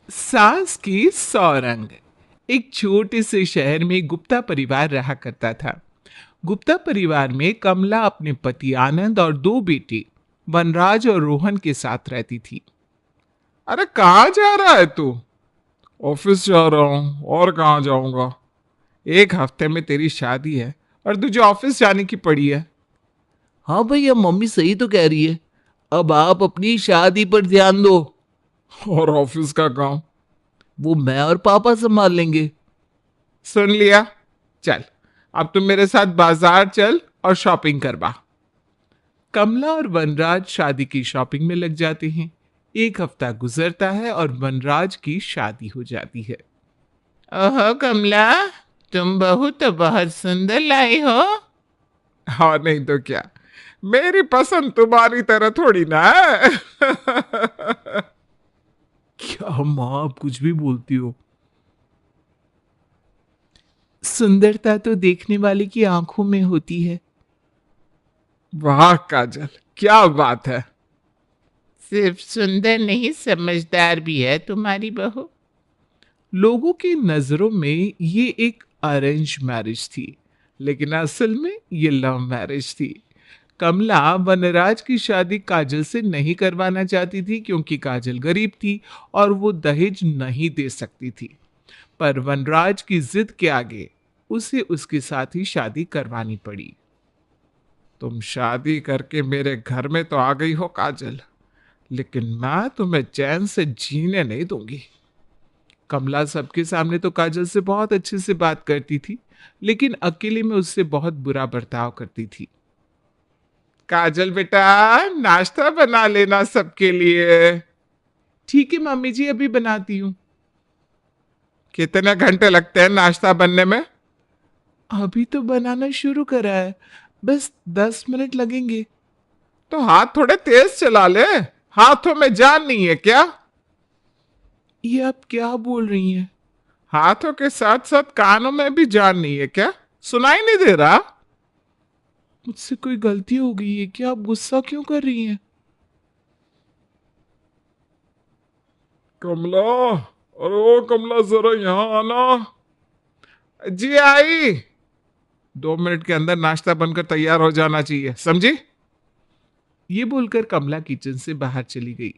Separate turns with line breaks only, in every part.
सास की सौरंग। एक छोटे से शहर में गुप्ता परिवार रहा करता था। गुप्ता परिवार में कमला अपने पति आनंद और दो बेटे वनराज और रोहन के साथ रहती थी। अरे कहाँ जा रहा है तू? ऑफिस जा रहा हूँ, और कहाँ जाऊंगा। एक हफ्ते में तेरी शादी है और तुझे ऑफिस जाने की पड़ी है।
हाँ भैया, मम्मी सही तो कह रही है। अब आप अपनी शादी पर ध्यान दो।
और ऑफिस का काम
वो मैं और पापा संभाल लेंगे।
सुन लिया। चल, अब तुम मेरे साथ बाजार चल और शॉपिंग करवा। कमला और वनराज शादी की शॉपिंग में लग जाते हैं। एक हफ्ता गुजरता है और वनराज की शादी हो जाती है। ओह कमला, तुम बहुत सुंदर लाई हो। हाँ, नहीं तो क्या। मेरी पसंद तुम्हारी तरह थोड़ी ना है।
क्या माँ, आप कुछ भी बोलती हो।
सुंदरता तो देखने वाले की आंखों में होती है। वाह काजल, क्या बात है। सिर्फ सुंदर नहीं, समझदार भी है तुम्हारी बहू। लोगों की नजरों में ये एक अरेंज मैरिज थी, लेकिन असल में ये लव मैरिज थी। कमला वनराज की शादी काजल से नहीं करवाना चाहती थी क्योंकि काजल गरीब थी और वो दहेज नहीं दे सकती थी। पर वनराज की जिद के आगे उसे उसके साथ ही शादी करवानी पड़ी। तुम शादी करके मेरे घर में तो आ गई हो काजल, लेकिन मैं तुम्हें चैन से जीने नहीं दूंगी। कमला सबके सामने तो काजल से बहुत अच्छे से बात करती थी, लेकिन अकेले में उससे बहुत बुरा बर्ताव करती थी। काजल बेटा, नाश्ता बना लेना सबके लिए। ठीक है मम्मी जी, अभी बनाती हूँ। कितने घंटे लगते हैं नाश्ता बनने में? अभी तो बनाना शुरू करा है, बस 10 मिनट लगेंगे। तो हाथ थोड़े तेज चला ले, हाथों में जान नहीं है क्या? ये आप क्या बोल रही हैं? हाथों के साथ साथ कानों में भी जान नहीं है क्या? सुनाई नहीं दे रहा? मुझसे कोई गलती हो गई है क्या? आप गुस्सा क्यों कर रही हैं? कमला, अरे ओ कमला, जरा यहाँ आना। जी आई। 2 मिनट के अंदर नाश्ता बनकर तैयार हो जाना चाहिए, समझी? ये बोलकर कमला किचन से बाहर चली गई।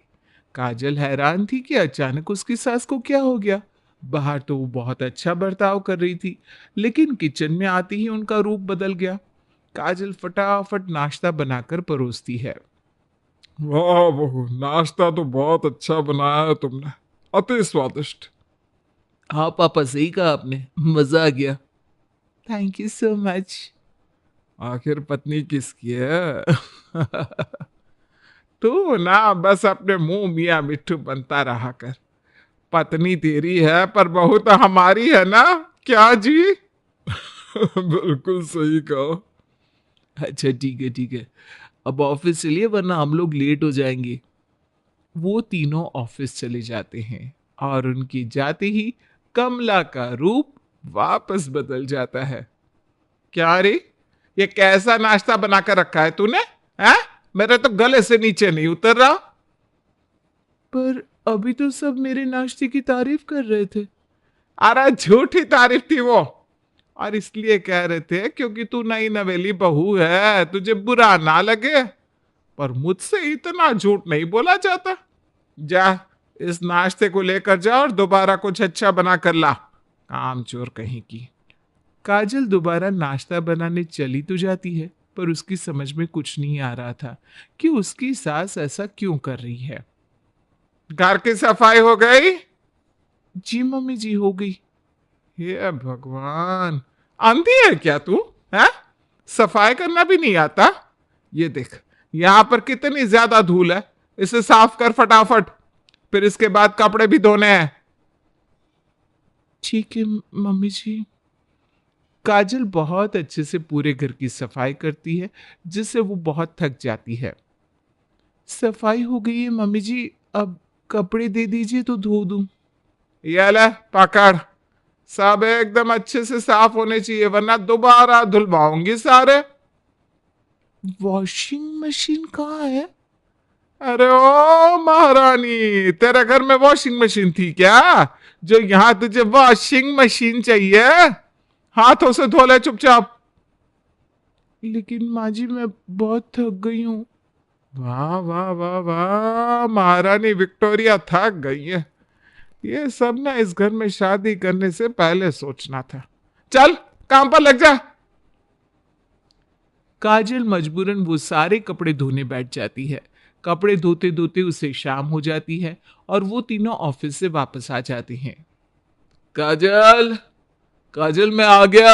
काजल हैरान थी कि अचानक उसकी सास को क्या हो गया। बाहर तो वो बहुत अच्छा बर्ताव कर रही थी, लेकिन किचन में आते ही उनका रूप बदल गया। काजल फटाफट नाश्ता बनाकर परोसती है। वाह बहू, नाश्ता तो बहुत अच्छा बनाया है तुमने, अति स्वादिष्ट।
हाँ पापा, सही कहा आपने, मजा आ गया।
Thank you so much. आखिर पत्नी किसकी है? तू ना बस अपने मुंह मियाँ मिट्ठू बनता रहा कर। पत्नी तेरी है पर बहू तो हमारी है ना, क्या जी? बिल्कुल सही कहा।
अच्छा ठीक है ठीक है, अब ऑफिस चलिए वरना हम लोग लेट हो जाएंगे।
वो तीनों ऑफिस चले जाते हैं और उनके जाते ही कमला का रूप वापस बदल जाता है। क्या रे, ये कैसा नाश्ता बनाकर रखा है तूने? हैं? मेरे तो गले से नीचे नहीं उतर रहा। पर अभी तो सब मेरे नाश्ते की तारीफ कर रहे थे। अरे झूठी तारीफ थी वो, और इसलिए कह रहे थे क्योंकि तू नई नवेली बहू है, तुझे बुरा ना लगे। पर मुझसे इतना झूठ नहीं बोला जाता। जा, इस नाश्ते को लेकर जा और दोबारा कुछ अच्छा बना कर ला, कामचोर कहीं की। काजल दोबारा नाश्ता बनाने चली तो जाती है, पर उसकी समझ में कुछ नहीं आ रहा था कि उसकी सास ऐसा क्यों कर रही है। घर की सफाई हो गई? जी मम्मी जी, हो गई। हे भगवान, आंधी है क्या तू? है, सफाई करना भी नहीं आता? ये देख, यहां पर कितनी ज्यादा धूल है, इसे साफ कर फटाफट, फिर इसके बाद कपड़े भी धोने हैं। ठीक है मम्मी जी। काजल बहुत अच्छे से पूरे घर की सफाई करती है, जिससे वो बहुत थक जाती है। सफाई हो गई है मम्मी जी, अब कपड़े दे दीजिए तो धो दूं। ये ले पकड़, सब एकदम अच्छे से साफ होने चाहिए वरना दोबारा धुलवाऊंगी सारे। वॉशिंग मशीन कहाँ है? अरे ओ महारानी, तेरे घर में वॉशिंग मशीन थी क्या, जो यहां तुझे वॉशिंग मशीन चाहिए? हाथों से धो ले चुपचाप। लेकिन माँ जी मैं बहुत थक गई हूँ। वाह वाह वाह वाह, महारानी विक्टोरिया थक गई है। ये सब ना इस घर में शादी करने से पहले सोचना था। चल काम पर लग जा। काजल मजबूरन वो सारे कपड़े धोने बैठ जाती है। कपड़े धोते धोते उसे शाम हो जाती है और वो तीनों ऑफिस से वापस आ जाती हैं।
काजल, काजल मैं आ गया।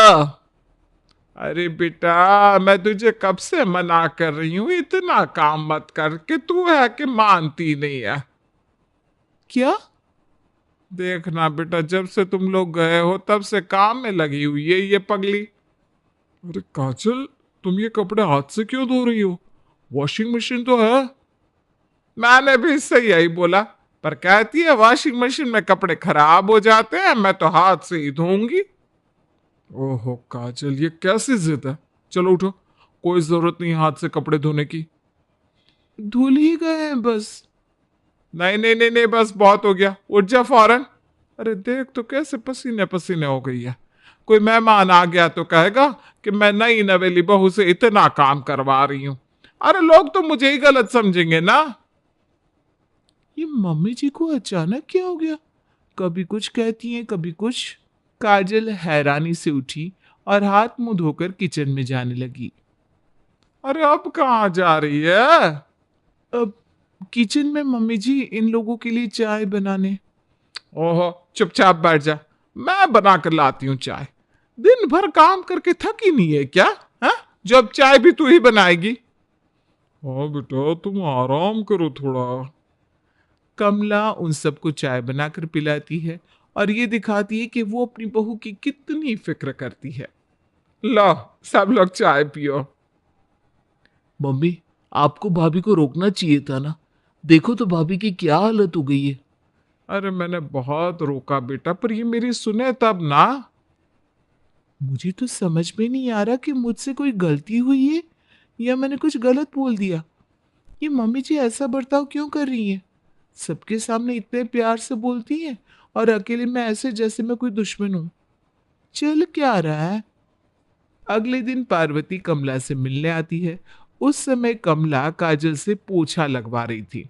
अरे बेटा, मैं तुझे कब से मना कर रही हूं इतना काम मत कर, कि तू है कि मानती नहीं है।
क्या?
देखना बेटा, जब से तुम लोग गए हो तब से काम में लगी हुई है ये पगली। अरे काजल, तुम ये कपड़े हाथ से क्यों धो रही हो? वॉशिंग मशीन तो है। मैंने भी इससे यही बोला, पर कहती है वॉशिंग मशीन में कपड़े खराब हो जाते हैं, मैं तो हाथ से ही धोऊंगी। ओहो काजल, ये कैसी जिद है। चलो उठो, कोई जरूरत नहीं हाथ से कपड़े धोने की। धुल ही गए हैं बस। नहीं नहीं नहीं नहीं, बस बहुत हो गया, उठ जा फौरन। अरे देख तो कैसे पसीने पसीने हो गई है। कोई मेहमान आ गया तो कहेगा कि मैं नई नवेली बहू से इतना काम करवा रही हूं। अरे लोग तो मुझे ही गलत समझेंगे ना। ये मम्मी जी को अचानक क्या हो गया? कभी कुछ कहती हैं कभी कुछ। काजल हैरानी से उठी और हाथ मुंह धोकर किचन में जाने लगी। अरे अब कहाँ जा रही है? अब किचन में मम्मी जी इन लोगों के लिए चाय बनाने। ओहो, चुपचाप बैठ जा, मैं बना कर लाती हूँ चाय। दिन भर काम करके थकी नहीं है क्या? हाँ, जो अब चाय भी तू ही बनाएगी। हाँ बेटा, तुम आराम करो थोड़ा। कमला उन सबको चाय बनाकर पिलाती है और ये दिखाती है कि वो अपनी बहू की कितनी फिक्र करती है। लो, सब लोग चाय पियो।
मम्मी, आपको भाभी को रोकना चाहिए था ना। देखो तो भाभी की क्या हालत हो गई है।
अरे मैंने बहुत रोका बेटा, पर ये मेरी सुने तब ना। मुझे तो समझ में नहीं आ रहा कि मुझसे कोई गलती हुई है या मैंने कुछ गलत बोल दिया। ये मम्मी जी ऐसा बर्ताव क्यों कर रही हैं? सबके सामने इतने प्यार से बोलती हैं और अकेले में ऐसे जैसे मैं कोई दुश्मन हूं। चल क्या रहा है? अगले दिन पार्वती कमला से मिलने आती है। उस समय कमला काजल से पोछा लगवा रही थी,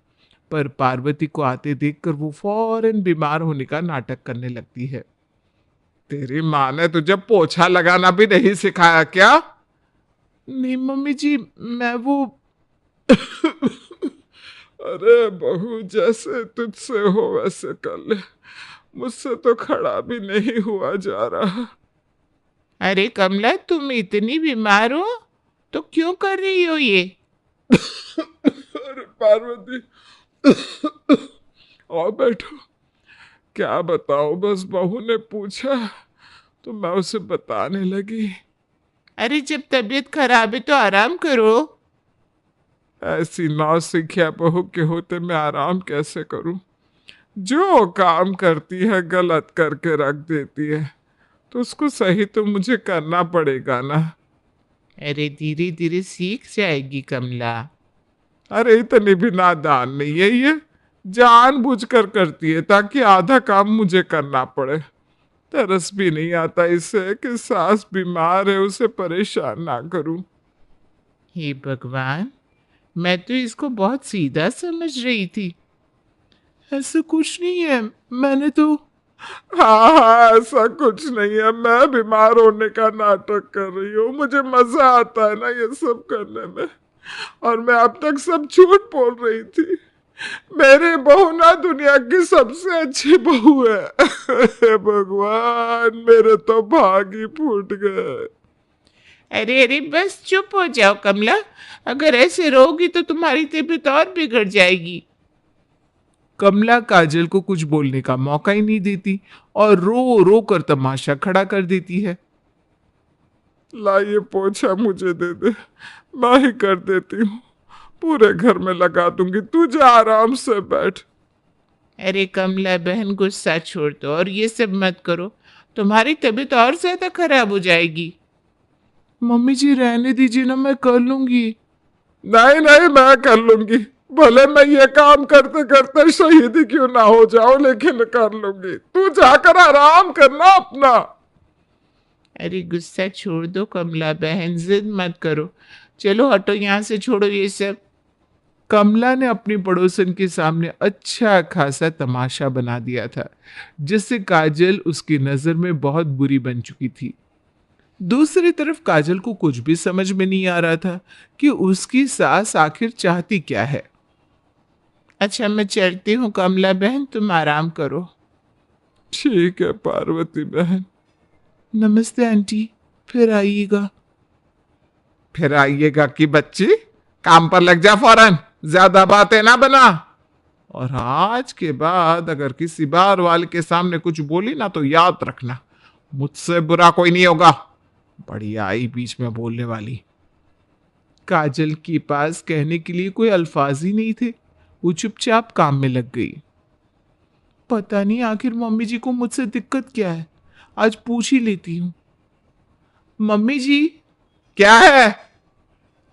पर पार्वती को आते देखकर वो फौरन बीमार होने का नाटक करने लगती है। तेरी माँ ने तुझे पोछा लगाना भी नहीं सिखाया क्या? नहीं मम्मी जी, मैं वो अरे बहू, जैसे तुझसे हो वैसे कर ले, मुझसे तो खड़ा भी नहीं हुआ जा रहा। अरे कमला, तुम इतनी बीमार हो तो क्यों कर रही हो ये? अरे पार्वती, और बैठो। क्या बताओ, बस बहू ने पूछा तो मैं उसे बताने लगी। अरे जब तबीयत खराब है तो आराम करो। ऐसी नौसिखिया बहू के होते मैं आराम कैसे करूं? जो काम करती है गलत करके रख देती है, तो उसको सही तो मुझे करना पड़ेगा ना। अरे धीरे धीरे सीख जाएगी कमला। अरे इतनी भी नादान नहीं है ये, जानबूझ कर करती है ताकि आधा काम मुझे करना पड़े। तरस भी नहीं आता इसे कि सास बीमार है, उसे परेशान ना करूं। हे भगवान, मैं तो इसको बहुत सीधा समझ रही थी। ऐसा कुछ नहीं है, मैंने तो हाँ हाँ, ऐसा कुछ नहीं है। मैं बीमार होने का नाटक कर रही हूँ, मुझे मजा आता है ना ये सब करने में। और मैं अब तक सब झूठ बोल रही थी। मेरी बहू ना दुनिया की सबसे अच्छी बहू है। हे भगवान, मेरे तो भाग ही फूट गए। अरे अरे बस चुप हो जाओ कमला, अगर ऐसे रहोगी तो तुम्हारी तबीयत और बिगड़ जाएगी। कमला काजल को कुछ बोलने का मौका ही नहीं देती और रो रो कर तमाशा खड़ा कर देती है। ला ये पोछा मुझे दे दे, मैं ही कर देती हूँ, पूरे घर में लगा दूंगी, तू जा आराम से बैठ। अरे कमला बहन, गुस्सा छोड़ दो और ये सब मत करो, तुम्हारी तबीयत और ज्यादा खराब हो जाएगी। मम्मी जी रहने दीजिए ना, मैं कर लूंगी। नहीं नहीं, मैं कर लूंगी, भले मैं ये काम करते करते शहीद क्यों ना हो जाऊं, लेकिन कर लूंगी। तू जाकर आराम करना अपना। अरे गुस्सा छोड़ दो कमला बहन, जिद मत करो। चलो हटो यहाँ से, छोड़ो ये सब। कमला ने अपनी पड़ोसन के सामने अच्छा खासा तमाशा बना दिया था, जिससे काजल उसकी नजर में बहुत बुरी बन चुकी थी। दूसरी तरफ काजल को कुछ भी समझ में नहीं आ रहा था कि उसकी सास आखिर चाहती क्या है। अच्छा मैं चलती हूँ कमला बहन, तुम आराम करो। ठीक है पार्वती बहन। नमस्ते आंटी, फिर आइएगा। फिर आइएगा कि बच्ची, काम पर लग जा फौरन, ज्यादा बातें ना बना। और आज के बाद अगर किसी बार वाले के सामने कुछ बोली ना तो याद रखना, मुझसे बुरा कोई नहीं होगा। बड़ी आई बीच में बोलने वाली। काजल के पास कहने के लिए कोई अल्फाज ही नहीं थे। वो चुपचाप काम में लग गई। पता नहीं आखिर मम्मी जी को मुझसे दिक्कत क्या है, आज पूछ ही लेती हूँ। मम्मी जी। क्या है?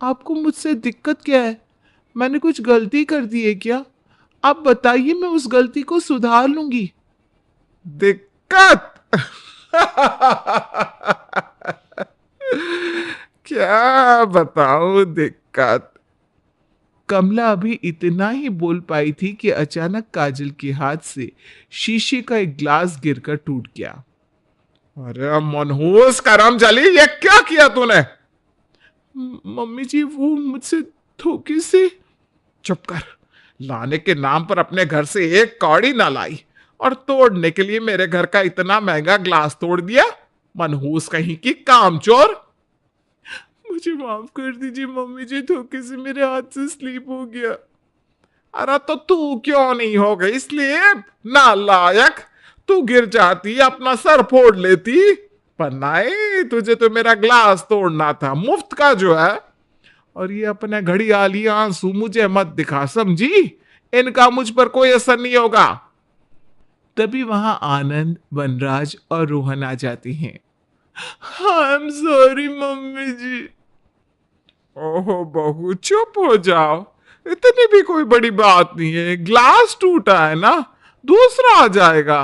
आपको मुझसे दिक्कत क्या है? मैंने कुछ गलती कर दी है क्या? आप बताइए, मैं उस गलती को सुधार लूंगी। दिक्कत? क्या बताऊं दिक्कत। कमला अभी इतना ही बोल पाई थी कि अचानक काजल के हाथ से शीशे का एक ग्लास गिरकर टूट गया। अरे मनहूस करमजली, ये क्या किया तूने? मम्मी जी वो मुझसे धोखे से। चुप कर। लाने के नाम पर अपने घर से एक कौड़ी ना लाई, और तोड़ने के लिए मेरे घर का इतना महंगा ग्लास तोड़ दिया। मनहूस कहीं की कामचोर। मुझे माफ कर दीजिए मम्मी जी, धोखे से मेरे हाथ से स्लिप हो गया। अरे तो तू क्यों नहीं हो गई स्लिप? नालायक, तू गिर जाती अपना सर फोड़ लेती। पर नहीं, तुझे तो मेरा ग्लास तोड़ना था, मुफ्त का जो है। और ये अपने घड़ियाली आंसू मुझे मत दिखा, समझी? इनका मुझ पर कोई असर नहीं होगा। तभी वहां आनंद, वनराज और रोहन आ जाती हैं। आई एम सॉरी मम्मी जी। ओहो बहू चुप हो जाओ, इतनी भी कोई बड़ी बात नहीं है, ग्लास टूटा है ना, दूसरा आ जाएगा।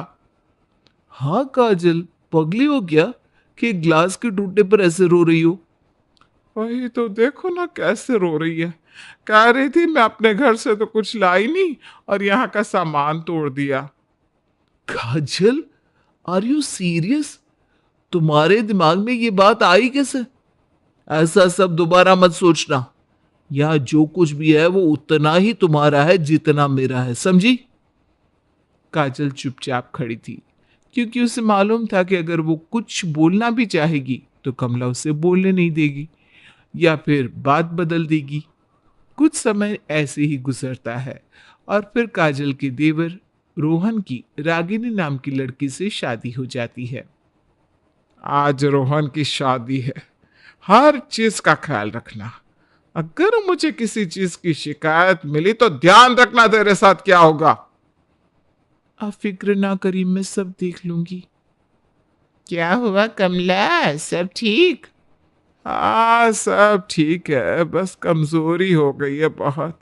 हाँ काजल, पगली हो क्या कि ग्लास के टूटने पर ऐसे रो रही हो? वही तो देखो ना कैसे रो रही है। कह रही थी मैं अपने घर से तो कुछ लाई नहीं और यहाँ का सामान तोड़ दिया। काजल, आर यू सीरियस? तुम्हारे दिमाग में ये बात आई कैसे? ऐसा सब दोबारा मत सोचना। यह जो कुछ भी है वो उतना ही तुम्हारा है जितना मेरा है, समझी? काजल चुपचाप खड़ी थी, क्योंकि उसे मालूम था कि अगर वो कुछ बोलना भी चाहेगी तो कमला उसे बोलने नहीं देगी या फिर बात बदल देगी। कुछ समय ऐसे ही गुजरता है और फिर काजल के देवर रोहन की रागिनी नाम की लड़की से शादी हो जाती है। आज रोहन की शादी है, हर चीज का ख्याल रखना। अगर मुझे किसी चीज की शिकायत मिली तो ध्यान रखना तेरे साथ क्या होगा। आप फिक्र ना करिए, मैं सब देख लूंगी। क्या हुआ कमला, सब ठीक? हाँ सब ठीक है, बस कमजोरी हो गई है बहुत,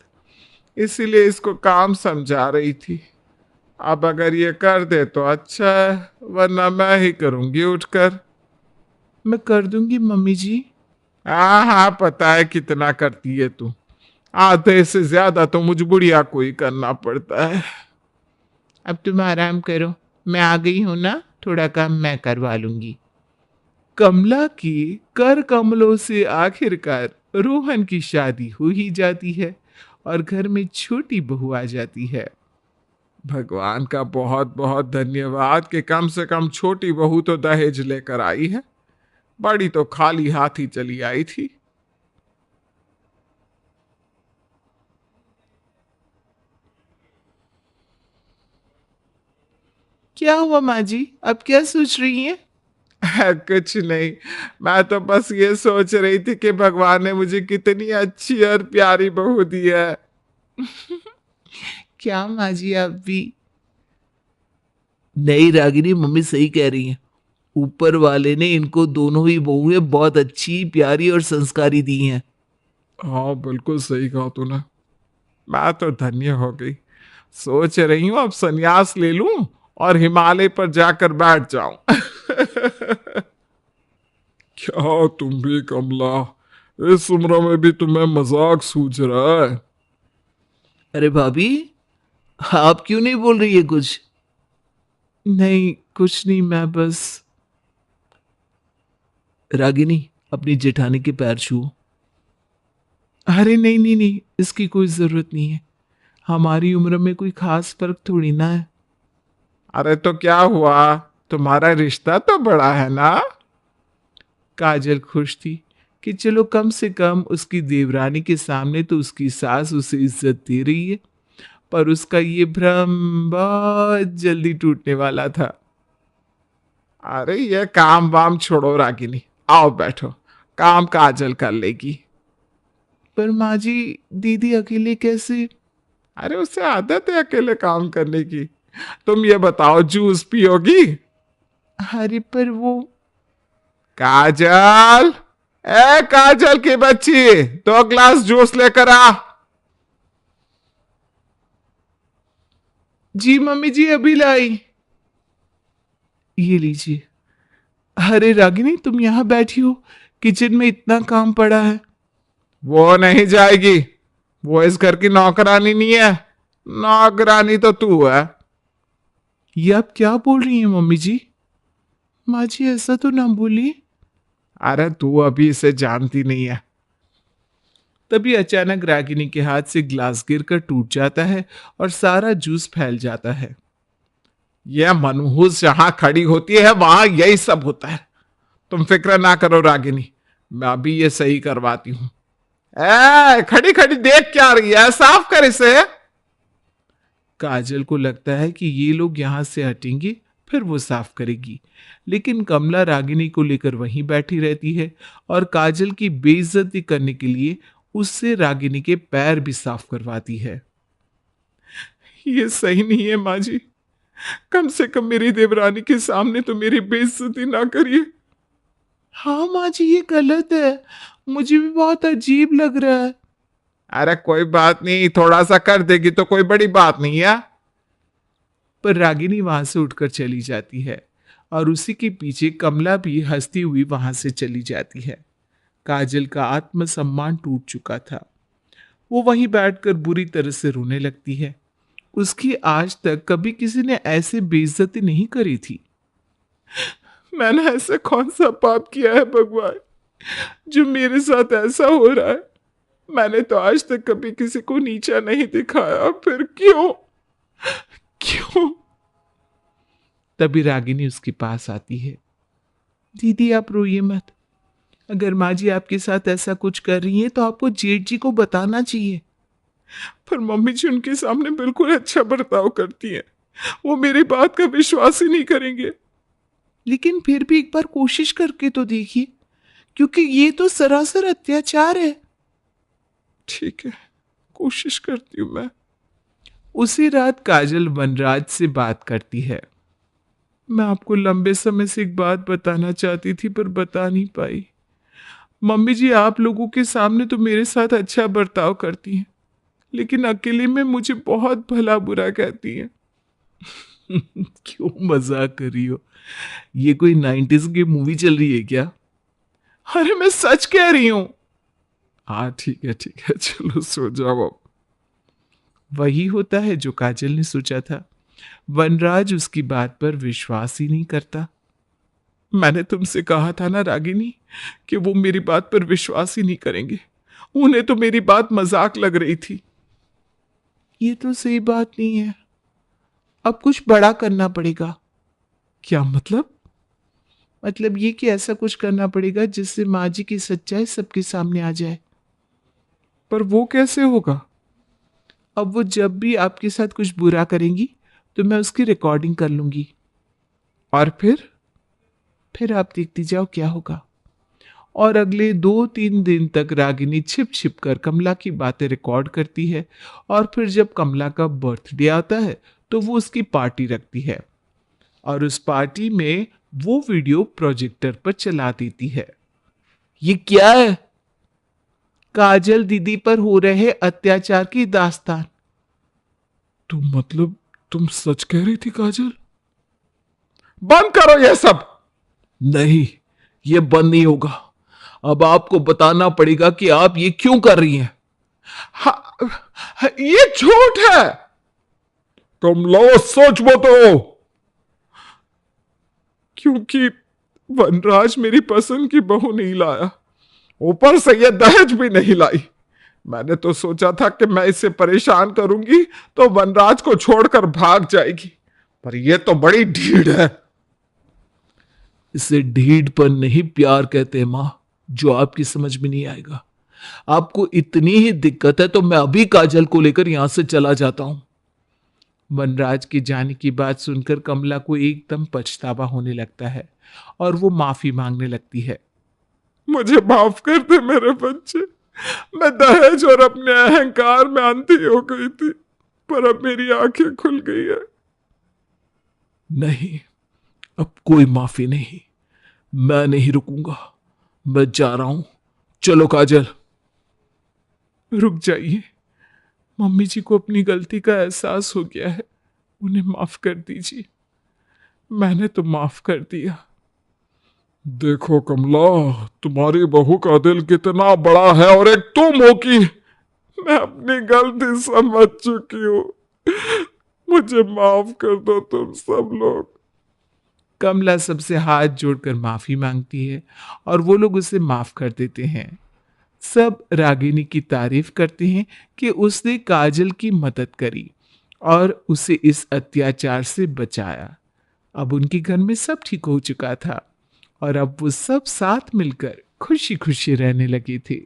इसीलिए इसको काम समझा रही थी। अब अगर ये कर दे तो अच्छा है, वरना मैं ही करूंगी उठकर। मैं कर दूंगी मम्मी जी। हाँ हाँ पता है कितना करती है तू, आधे से ज्यादा तो मुझ बुढ़िया को ही करना पड़ता है। अब तुम आराम करो, मैं आ गई हूं ना, थोड़ा काम मैं करवा लूंगी। कमला की कर कमलों से आखिरकार रोहन की शादी हो ही जाती है और घर में छोटी बहू आ जाती है। भगवान का बहुत बहुत धन्यवाद कि कम से कम छोटी बहू तो दहेज लेकर आई है, बड़ी तो खाली हाथ ही चली आई थी। क्या हुआ माँ जी, अब क्या सोच रही हैं? कुछ नहीं, मैं तो बस ये सोच रही थी कि भगवान ने मुझे कितनी अच्छी और प्यारी बहू दी है। क्या माँ जी, आप भी?
नहीं रागिनी, मम्मी सही कह रही हैं। ऊपर वाले ने इनको दोनों ही बहुएं बहुत अच्छी, प्यारी और संस्कारी दी हैं।
हाँ बिल्कुल सही कहा तूने। मैं तो धन्य हो गई। सोच रही हूं अब संन्यास ले लूं और हिमालय पर जाकर बैठ जाऊं। क्या तुम भी कमला, इस उम्र में भी तुम्हें मजाक सूझ रहा है?
अरे भाभी, आप क्यों नहीं बोल रही है कुछ?
नहीं कुछ नहीं, मैं बस।
रागिनी, अपनी जेठानी के पैर छुओ।
अरे नहीं नहीं नहीं, इसकी कोई जरूरत नहीं है। हमारी उम्र में कोई खास फर्क थोड़ी ना है। अरे तो क्या हुआ, तुम्हारा रिश्ता तो बड़ा है ना। काजल खुश थी कि चलो कम से कम उसकी देवरानी के सामने तो उसकी सास उसे इज्जत दे रही है। पर उसका ये भ्रम बहुत जल्दी टूटने वाला था। अरे ये काम वाम छोड़ो रागिनी, आओ बैठो, काम काजल कर लेगी। पर माँ जी, दीदी अकेले कैसे? अरे उसे आदत है अकेले काम करने की। तुम ये बताओ, जूस पियोगी? अरे पर वो। काजल, ए काजल की बच्ची, 2 ग्लास जूस लेकर आ। जी मम्मी जी, अभी लाई। ये लीजिए। अरे रागिनी, तुम यहां बैठी हो, किचन में इतना काम पड़ा है। वो नहीं जाएगी, वो इस घर की नौकरानी नहीं है। नौकरानी तो तू है। ये आप क्या बोल रही हैं मम्मी जी? माँ जी ऐसा तो ना बोली। अरे तू अभी इसे जानती नहीं है। तभी अचानक रागिनी के हाथ से ग्लास गिरकर टूट जाता है और सारा जूस फैल जाता है। यह मनहूस जहां खड़ी होती है वहां यही सब होता है। तुम फिक्र ना करो रागिनी, मैं अभी ये सही करवाती हूं। ए खड़ी खड़ी देख क्या रही है, साफ कर इसे। काजल को लगता है कि ये लोग यहां से हटेंगे फिर वो साफ करेगी, लेकिन कमला रागिनी को लेकर वहीं बैठी रहती है और काजल की बेइज्जती करने के लिए उससे रागिनी के पैर भी साफ करवाती है। ये सही नहीं है माँ जी, कम से कम मेरी देवरानी के सामने तो मेरी बेइज्जती ना करिए। हाँ माँ जी, ये गलत है, मुझे भी बहुत अजीब लग रहा है। अरे कोई बात नहीं, थोड़ा सा कर देगी तो कोई बड़ी बात नहीं है। पर रागिनी वहां से उठकर चली जाती है और उसी के पीछे कमला भी हंसती हुई वहां से चली जाती है। काजल का आत्मसम्मान टूट चुका था। वो वहीं बैठकर बुरी तरह से रोने लगती है। उसकी आज तक कभी किसी ने ऐसे बेइज्जती नहीं करी थी। मैंने ऐसा कौन सा पाप किया है भगवान, जो मेरे साथ ऐसा हो रहा है। मैंने तो आज तक कभी किसी को नीचा नहीं दिखाया, फिर क्यों क्यों? तभी रागिनी उसके पास आती है। दीदी आप रोइए मत, अगर माँ जी आपके साथ ऐसा कुछ कर रही है तो आपको जेठ जी को बताना चाहिए। पर मम्मी जी उनके सामने बिल्कुल अच्छा बर्ताव करती हैं, वो मेरी बात का विश्वास ही नहीं करेंगे। लेकिन फिर भी एक बार कोशिश करके तो देखिए, क्योंकि ये तो सरासर अत्याचार है। ठीक है, कोशिश करती हूं मैं। उसी रात काजल वनराज से बात करती है। मैं आपको लंबे समय से एक बात बताना चाहती थी पर बता नहीं पाई। मम्मी जी आप लोगों के सामने तो मेरे साथ अच्छा बर्ताव करती हैं, लेकिन अकेले में मुझे बहुत भला बुरा कहती हैं। क्यों मजाक कर रही हो? ये कोई 90s की मूवी चल रही है क्या? अरे मैं सच कह रही हूं। हाँ ठीक है, चलो सो जाओ अब। वही होता है जो काजल ने सोचा था। वनराज उसकी बात पर विश्वास ही नहीं करता। मैंने तुमसे कहा था ना रागिनी कि वो मेरी बात पर विश्वास ही नहीं करेंगे। उन्हें तो मेरी बात मजाक लग रही थी। ये तो सही बात नहीं है, अब कुछ बड़ा करना पड़ेगा। क्या मतलब? मतलब ये कि ऐसा कुछ करना पड़ेगा जिससे माँ जी की सच्चाई सबके सामने आ जाए। पर वो कैसे होगा? अब वो जब भी आपके साथ कुछ बुरा करेंगी तो मैं उसकी रिकॉर्डिंग कर लूंगी, और फिर आप देखती जाओ क्या होगा। और अगले 2-3 दिन तक रागिनी छिप छिप कर कमला की बातें रिकॉर्ड करती है, और फिर जब कमला का बर्थडे आता है तो वो उसकी पार्टी रखती है और उस पार्टी में वो वीडियो प्रोजेक्टर पर चला देती है। ये क्या है? काजल दीदी पर हो रहे अत्याचार की दास्तान।
तो मतलब तुम सच कह रही थी काजल?
बंद करो ये सब।
नहीं, ये बंद नहीं होगा। अब आपको बताना पड़ेगा कि आप ये क्यों कर रही हैं।
ये झूठ है।
तुम लो सच बताओ।
क्योंकि वनराज मेरी पसंद की बहू नहीं लाया, ऊपर से ये दहेज भी नहीं लाई। मैंने तो सोचा था कि मैं इसे परेशान करूंगी तो वनराज को छोड़कर भाग जाएगी, पर यह तो बड़ी ढीठ है।
इसे ढीठपन नहीं प्यार कहते हैं मां, जो आपकी समझ में नहीं आएगा। आपको इतनी ही दिक्कत है तो मैं अभी काजल को लेकर यहां से चला जाता हूं।
वनराज के जाने की बात सुनकर कमला को एकदम पछतावा होने लगता है और वो माफी मांगने लगती है। मुझे माफ कर दे मेरे बच्चे, मैं दहेज और अपने अहंकार में अंधी हो गई थी, पर अब मेरी आंखें खुल गई है।
नहीं, अब कोई माफी नहीं। मैं नहीं रुकूंगा, मैं जा रहा हूं। चलो काजल।
रुक जाइए, मम्मी जी को अपनी गलती का एहसास हो गया है, उन्हें माफ कर दीजिए। मैंने तो माफ कर दिया।
देखो कमला, तुम्हारी बहू का दिल कितना बड़ा है और एक तुम हो कि
मैं अपनी गलती समझ चुकी हूं, मुझे माफ कर दो तुम सब लोग। कमला सबसे हाथ जोड़कर माफी मांगती है और वो लोग उसे माफ कर देते हैं। सब रागिनी की तारीफ करते हैं कि उसने काजल की मदद करी और उसे इस अत्याचार से बचाया। अब उनके घर में सब ठीक हो चुका था और अब वो सब साथ मिलकर खुशी खुशी रहने लगे थे।